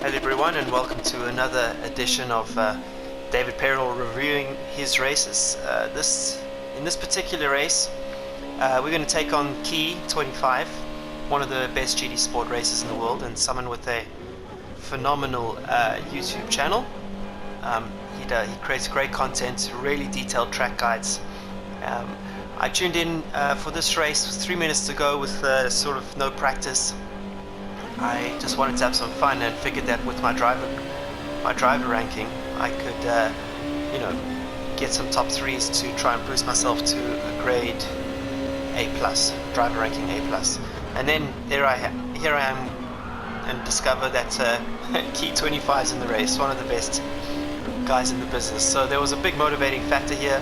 Hello everyone, and welcome to another edition of David Perrell reviewing his races. In this particular race, we're going to take on TheKie25, one of the best GT Sport racers in the world, and someone with a phenomenal YouTube channel. He creates great content, really detailed track guides. I tuned in for this race with 3 minutes to go with sort of no practice. I just wanted to have some fun and figured that with my driver ranking, I could, get some top threes to try and boost myself to a grade A+, driver ranking A+. And then here I am, and discover that TheKie25 is in the race, one of the best guys in the business. So there was a big motivating factor here.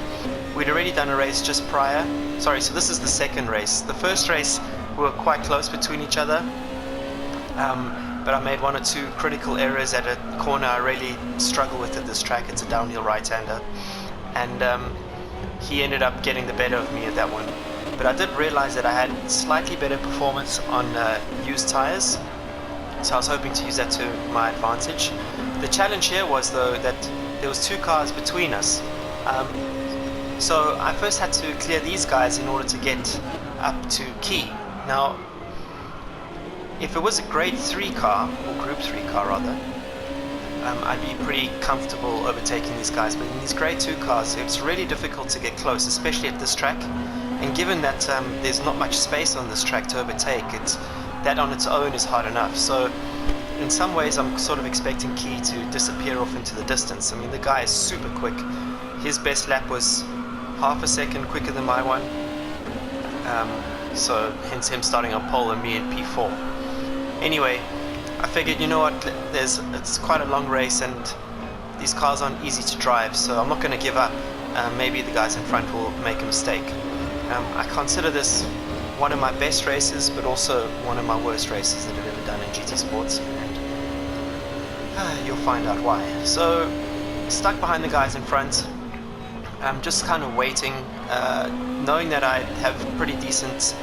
We'd already done a race just prior. Sorry, so this is the second race. The first race, we were quite close between each other. But I made one or two critical errors at a corner I really struggle with at this track. It's a downhill right-hander, and he ended up getting the better of me at that one. But I did realize that I had slightly better performance on used tires, so I was hoping to use that to my advantage. The challenge here was, though, that there was two cars between us, so I first had to clear these guys in order to get up to Key. Now, if it was a grade 3 car, or group 3 car rather, I'd be pretty comfortable overtaking these guys, but in these grade 2 cars it's really difficult to get close, especially at this track. And given that there's not much space on this track to overtake, that on its own is hard enough. So in some ways I'm sort of expecting Key to disappear off into the distance. I mean, the guy is super quick. His best lap was half a second quicker than my one, so hence him starting on pole and me in P4. Anyway, I figured, you know what, it's quite a long race and these cars aren't easy to drive, so I'm not going to give up. Maybe the guys in front will make a mistake. I consider this one of my best races, but also one of my worst races that I've ever done in GT Sports, and you'll find out why. So, stuck behind the guys in front, I'm just kind of waiting, knowing that I have pretty decent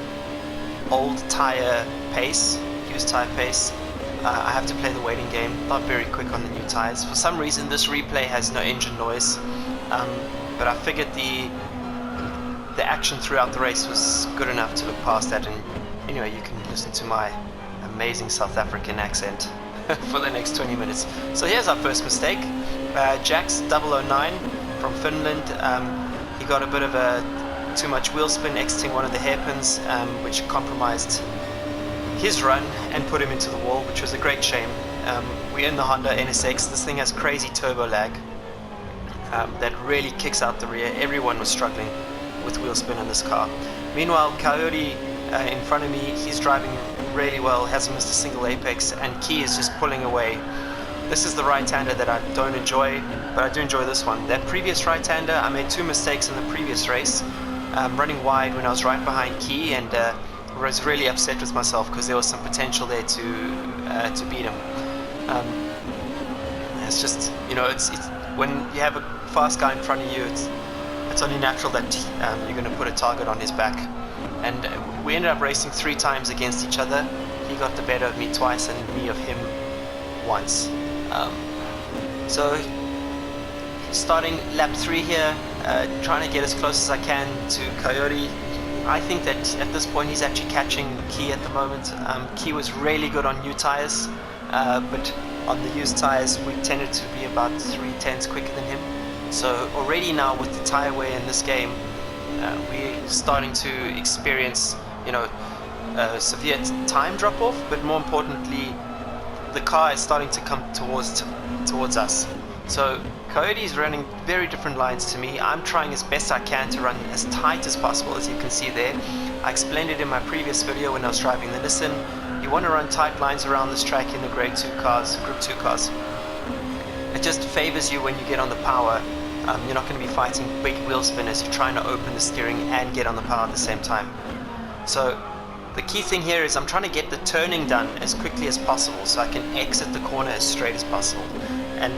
old tire pace, used tire pace. I have to play the waiting game, not very quick on the new tires. For some reason this replay has no engine noise, but I figured the action throughout the race was good enough to look past that, and anyway, you can listen to my amazing South African accent for the next 20 minutes. So here's our first mistake. Jax 009 from Finland, he got a bit of too much wheel spin exiting one of the hairpins, which compromised his run and put him into the wall, which was a great shame. We're in the Honda NSX. This thing has crazy turbo lag that really kicks out the rear. Everyone was struggling with wheel spin in this car. Meanwhile, Coyote in front of me, he's driving really well, hasn't missed a single apex, and Key is just pulling away. This is the right-hander that I don't enjoy, but I do enjoy this one. That previous right-hander, I made two mistakes in the previous race, running wide when I was right behind Key, and was really upset with myself because there was some potential there to beat him. It's just, it's when you have a fast guy in front of you, it's only natural that you're going to put a target on his back. And we ended up racing 3 times against each other. He got the better of me twice and me of him once. So starting lap 3 here, trying to get as close as I can to Coyote. I think that at this point he's actually catching Key at the moment. Key was really good on new tires, but on the used tires we tended to be about 3/10 quicker than him. So already now with the tire wear in this game, we're starting to experience, severe time drop off, but more importantly, the car is starting to come towards us. So Coyote is running very different lines to me. I'm trying as best I can to run as tight as possible, as you can see there. I explained it in my previous video when I was driving the Nissan. You want to run tight lines around this track in the grade 2 cars, group 2 cars. It just favors you when you get on the power. You're not going to be fighting big wheel spinners. You're trying to open the steering and get on the power at the same time. So the key thing here is I'm trying to get the turning done as quickly as possible so I can exit the corner as straight as possible. And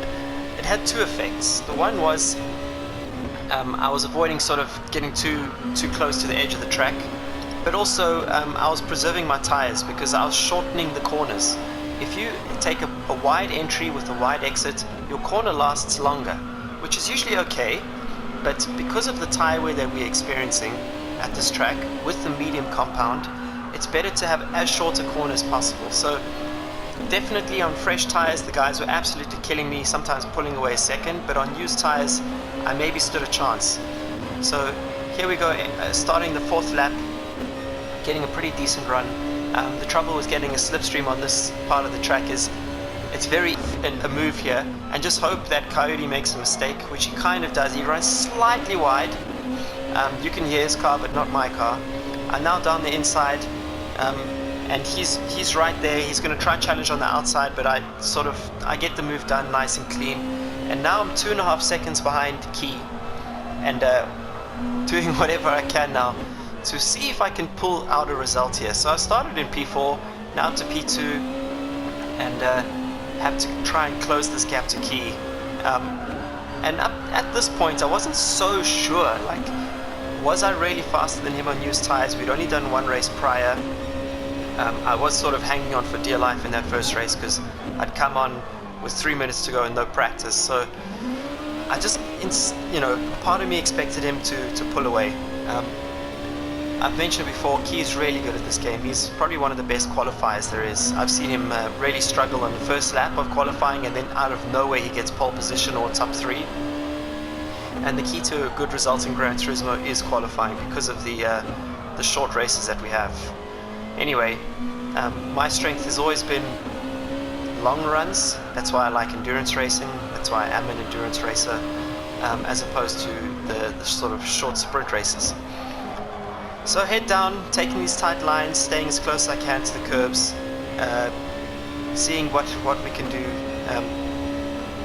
it had two effects. The one was I was avoiding sort of getting too close to the edge of the track, but also I was preserving my tires because I was shortening the corners. if you take a wide entry with a wide exit, your corner lasts longer, which is usually okay, but because of the tire wear that we're experiencing at this track with the medium compound, it's better to have as short a corner as possible. So definitely on fresh tires, the guys were absolutely killing me, sometimes pulling away a second, but on used tires, I maybe stood a chance. So here we go, starting the 4th lap, getting a pretty decent run. The trouble with getting a slipstream on this part of the track is it's very a move here, and just hope that Coyote makes a mistake, which he kind of does. He runs slightly wide. You can hear his car, but not my car. I'm now down the inside, and he's right there. He's going to try and challenge on the outside, but I get the move done nice and clean. And now I'm 2.5 seconds behind Key, and doing whatever I can now to see if I can pull out a result here. So I started in P4, now to P2, and have to try and close this gap to Key. And up at this point, I wasn't so sure, like, was I really faster than him on used tires? We'd only done one race prior. I was sort of hanging on for dear life in that first race because I'd come on with 3 minutes to go and no practice. So I just, part of me expected him to pull away. I've mentioned before, Key's really good at this game. He's probably one of the best qualifiers there is. I've seen him really struggle on the first lap of qualifying, and then out of nowhere he gets pole position or top 3. And the key to a good result in Gran Turismo is qualifying because of the short races that we have. Anyway, my strength has always been long runs. That's why I like endurance racing. That's why I am an endurance racer, as opposed to the sort of short sprint races. So head down, taking these tight lines, staying as close as I can to the curbs, seeing what we can do.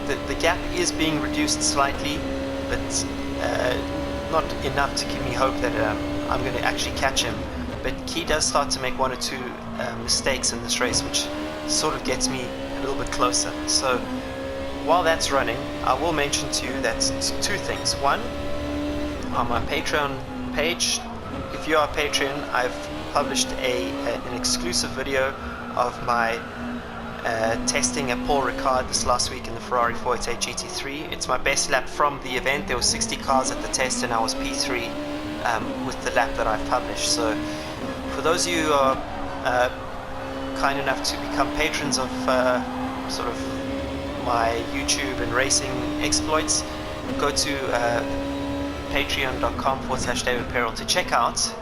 The gap is being reduced slightly, but not enough to give me hope that I'm going to actually catch him. But Key does start to make 1 or 2 mistakes in this race, which sort of gets me a little bit closer. So while that's running, I will mention to you that 2 things. One, on my Patreon page, if you are a Patreon, I've published an exclusive video of my testing at Paul Ricard this last week in the Ferrari 488 GT3. It's my best lap from the event. There were 60 cars at the test and I was P3 with the lap that I've published. So for those of you who are kind enough to become patrons of sort of my YouTube and racing exploits, go to patreon.com/David to check out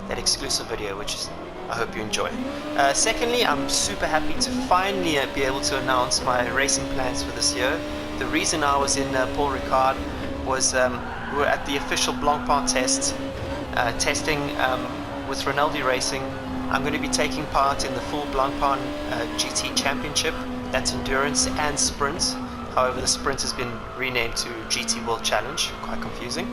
that exclusive video, which I hope you enjoy. Secondly, I'm super happy to finally be able to announce my racing plans for this year. The reason I was in Paul Ricard was we were at the official Blancpain test, testing with Rinaldi Racing. I'm going to be taking part in the full Blancpain GT Championship. That's endurance and sprint. However, the sprint has been renamed to GT World Challenge. Quite confusing.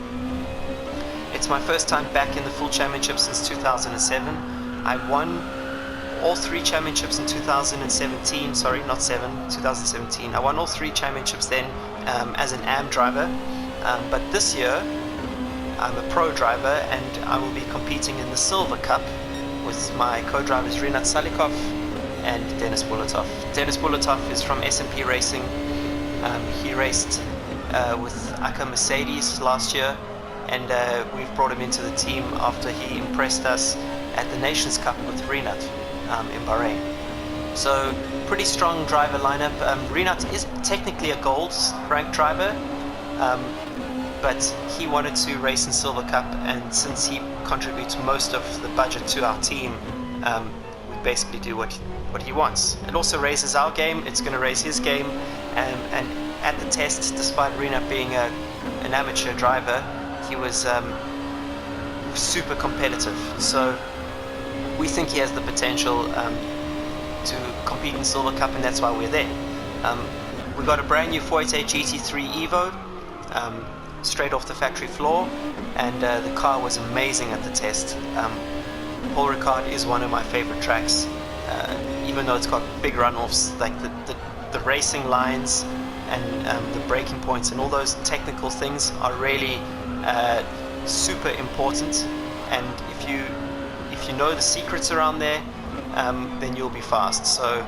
It's my first time back in the full championship since 2007. I won all 3 championships in 2017. Sorry, not 2017. I won all 3 championships then as an AM driver. But this year, I'm a pro driver and I will be competing in the Silver Cup with my co-drivers Rinat Salikov and Denis Bulatov. Denis Bulatov is from S&P Racing. He raced with Aka Mercedes last year, and we've brought him into the team after he impressed us at the Nations Cup with Rinat in Bahrain. So pretty strong driver lineup. Rinat is technically a gold ranked driver, but he wanted to race in Silver Cup, and since he contributes most of the budget to our team, we basically do what he wants. It also raises our game, it's going to raise his game, and at the test, despite Rinat being an amateur driver, he was super competitive. So we think he has the potential to compete in Silver Cup, and that's why we're there. We got a brand new 488 GT3 Evo, straight off the factory floor, and the car was amazing at the test. Paul Ricard is one of my favorite tracks, even though it's got big runoffs, like the racing lines and the braking points and all those technical things are really super important, and if you know the secrets around there, then you'll be fast. So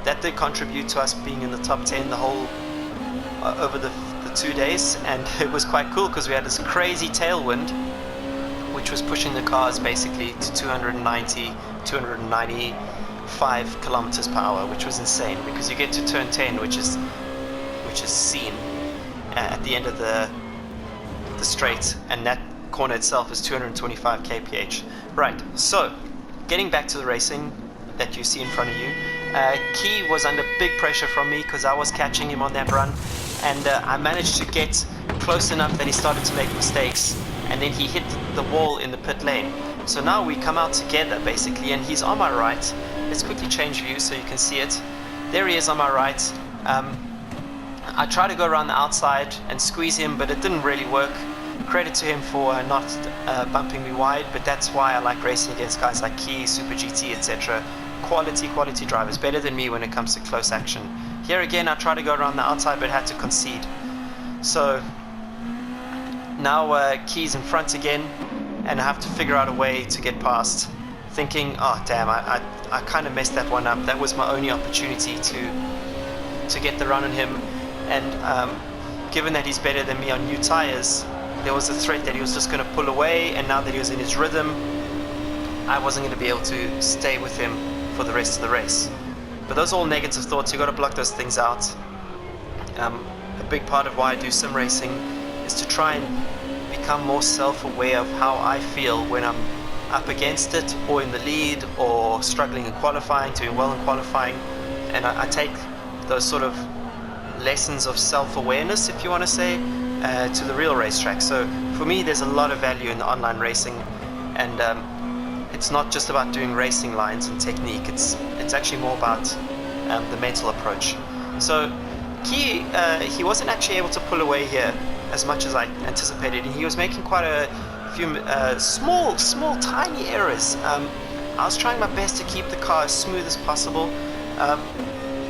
that did contribute to us being in the top 10 the whole over the 2 days, and it was quite cool because we had this crazy tailwind which was pushing the cars basically to 295 kilometers per hour, which was insane because you get to turn 10, which is seen at the end of the straight, and that corner itself is 225 kph. Right, so getting back to the racing that you see in front of you, Key was under big pressure from me because I was catching him on that run, and I managed to get close enough that he started to make mistakes, and then he hit the wall in the pit lane. So now we come out together basically, and he's on my right. Let's quickly change view so you can see it. There he is on my right. I tried to go around the outside and squeeze him, but it didn't really work. Credit to him for not bumping me wide, but that's why I like racing against guys like Key, Super GT, etc. Quality drivers, better than me when it comes to close action. Here again, I tried to go around the outside, but had to concede. So now Key's in front again, and I have to figure out a way to get past. Thinking, oh damn, I kind of messed that one up. That was my only opportunity to get the run on him. And given that he's better than me on new tires, there was a threat that he was just going to pull away, and now that he was in his rhythm, I wasn't going to be able to stay with him for the rest of the race. But those are all negative thoughts. You got to block those things out. A big part of why I do sim racing is to try and become more self-aware of how I feel when I'm up against it, or in the lead, or struggling in qualifying, doing well in qualifying, and I take those sort of lessons of self-awareness, if you want to say, to the real racetrack. So for me, there's a lot of value in the online racing, and it's not just about doing racing lines and technique. It's actually more about the mental approach. So Key, he wasn't actually able to pull away here as much as I anticipated, and he was making quite a few small tiny errors. I was trying my best to keep the car as smooth as possible,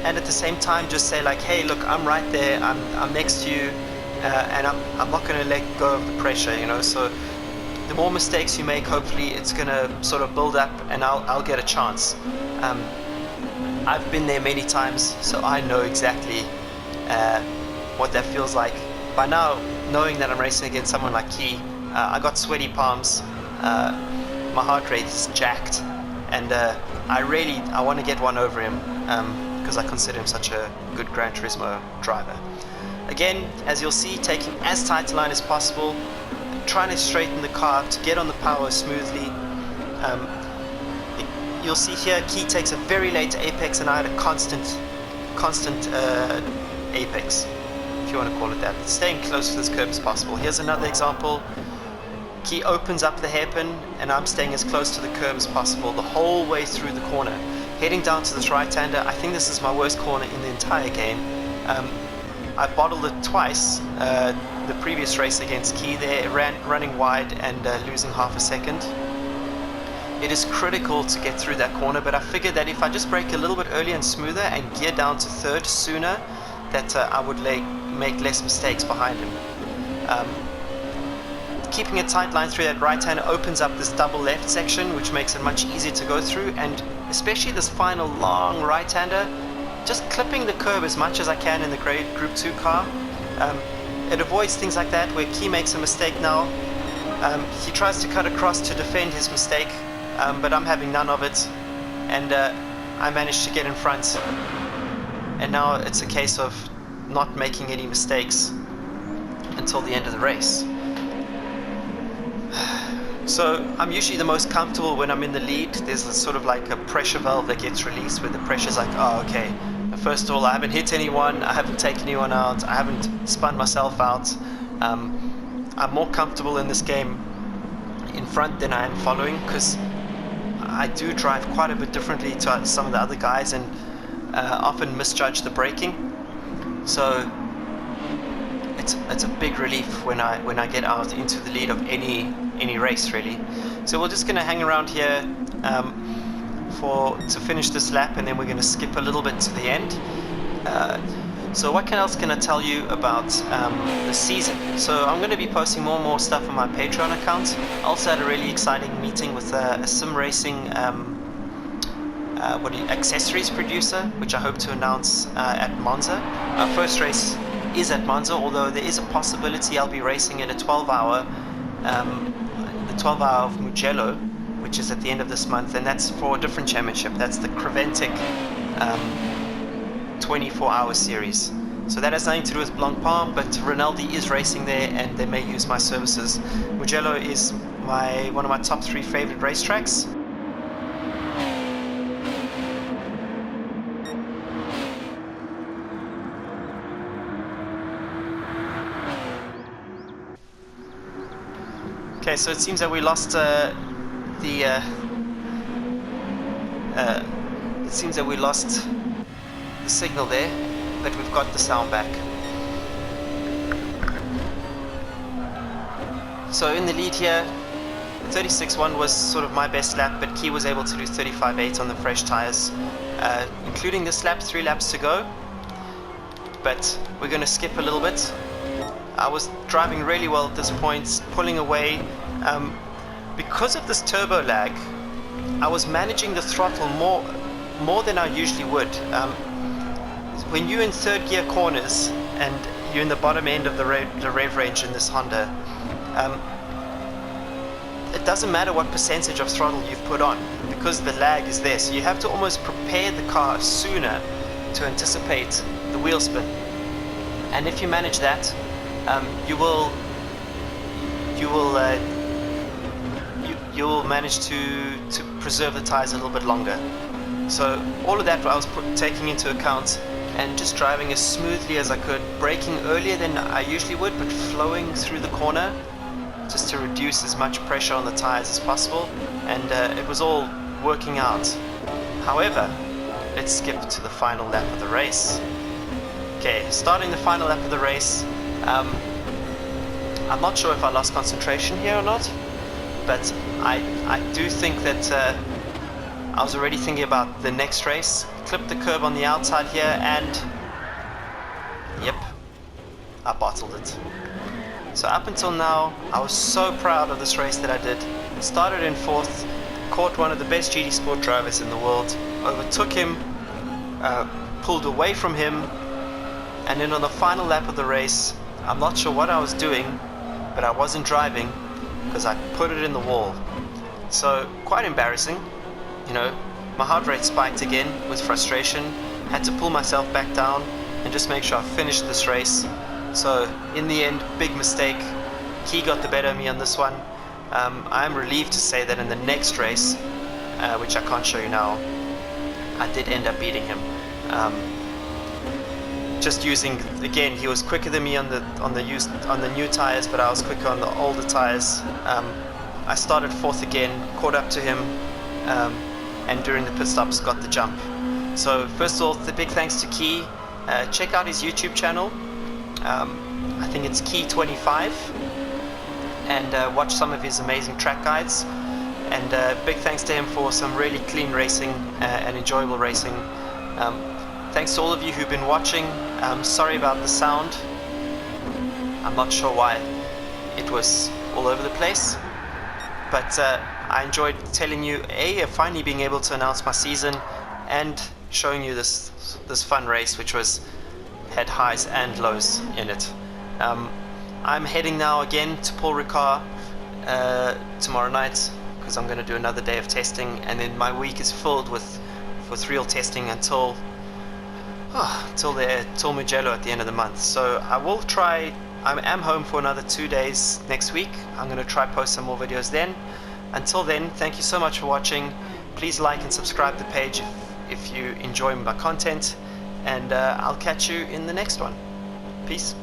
and at the same time just say like, hey look, I'm right there, I'm next to you, and I'm not going to let go of the pressure, you know. So the more mistakes you make, hopefully it's going to sort of build up, and I'll get a chance. I've been there many times, so I know exactly what that feels like. By now, knowing that I'm racing against someone like Key, I got sweaty palms, my heart rate is jacked, and I want to get one over him, because I consider him such a good Gran Turismo driver. Again, as you'll see, taking as tight a line as possible, trying to straighten the car up to get on the power smoothly. You'll see here, Key takes a very late apex, and I had a constant apex, if you want to call it that, staying close to this curb as possible. Here's another example. Key opens up the hairpin, and I'm staying as close to the curb as possible the whole way through the corner. Heading down to this right-hander, I think this is my worst corner in the entire game. I bottled it twice, the previous race against Key there, running wide and losing half a second. It is critical to get through that corner, but I figured that if I just brake a little bit earlier and smoother and gear down to third sooner, that I would make less mistakes behind him. Keeping a tight line through that right-hander opens up this double left section, which makes it much easier to go through, and especially this final long right-hander, just clipping the curb as much as I can in the Group 2 car. It avoids things like that where Key makes a mistake now. He tries to cut across to defend his mistake, but I'm having none of it, and I managed to get in front. And now it's a case of not making any mistakes until the end of the race. So I'm usually the most comfortable when I'm in the lead. There's a sort of like a pressure valve that gets released where the pressure's like, oh okay, first of all, I haven't hit anyone, I haven't taken anyone out, I haven't spun myself out. I'm more comfortable in this game in front than I am following, because I do drive quite a bit differently to some of the other guys, and often misjudge the braking. So it's a big relief when I get out into the lead of any race really. So we're just going to hang around here to finish this lap, and then we're going to skip a little bit to the end. So what else can I tell you about the season? So I'm going to be posting more and more stuff on my Patreon account. I also had a really exciting meeting with a sim racing accessories producer, which I hope to announce at Monza. Our first race is at Monza, although there is a possibility I'll be racing at a 12-hour, the 12-hour of Mugello, which is at the end of this month, and that's for a different championship. That's the Creventic 24-hour series. So that has nothing to do with Blancpain, but Rinaldi is racing there and they may use my services. Mugello is one of my top 3 favorite racetracks. Okay, so it seems that we lost it seems that we lost the signal there, but we've got the sound back. So in the lead here, 36.1 was sort of my best lap, but Key was able to do 35.8 on the fresh tires, including this lap, 3 laps to go. But we're going to skip a little bit. I was driving really well at this point, pulling away. Because of this turbo lag, I was managing the throttle more than I usually would. When you're in third gear corners and you're in the bottom end of the rev range in this Honda, it doesn't matter what percentage of throttle you've put on, because the lag is there. So you have to almost prepare the car sooner to anticipate the wheel spin. And if you manage that, you will manage to preserve the tires a little bit longer. So all of that I was taking into account, and just driving as smoothly as I could, braking earlier than I usually would, but flowing through the corner just to reduce as much pressure on the tires as possible, and it was all working out. However, let's skip to the final lap of the race. Okay, starting the final lap of the race, I'm not sure if I lost concentration here or not, but I do think that I was already thinking about the next race. Clipped the curb on the outside here, and yep, I bottled it. So up until now, I was so proud of this race that I did. Started in 4th, caught one of the best GT Sport drivers in the world, overtook him, pulled away from him, and then on the final lap of the race, I'm not sure what I was doing, but I wasn't driving because I put it in the wall. So quite embarrassing, you know. My heart rate spiked again with frustration. Had to pull myself back down and just make sure I finished this race. So in the end, big mistake. Key got the better of me on this one. I'm relieved to say that in the next race, which I can't show you now, I did end up beating him. Just using, again, he was quicker than me on the new tires, but I was quicker on the older tires. I started 4th again, caught up to him, and during the pit stops got the jump. So first of all, the big thanks to Key. Check out his YouTube channel. I think it's TheKie25, and watch some of his amazing track guides. And big thanks to him for some really clean racing and enjoyable racing. Thanks to all of you who've been watching. Sorry about the sound. I'm not sure why it was all over the place, but I enjoyed telling you, finally being able to announce my season and showing you this fun race, which had highs and lows in it. I'm heading now again to Paul Ricard tomorrow night, because I'm going to do another day of testing, and then my week is filled with real testing until Mugello at the end of the month. So I will try. I am home for another 2 days next week. I'm going to try post some more videos then. Until then, thank you so much for watching. Please like and subscribe the page if you enjoy my content, and I'll catch you in the next one. Peace.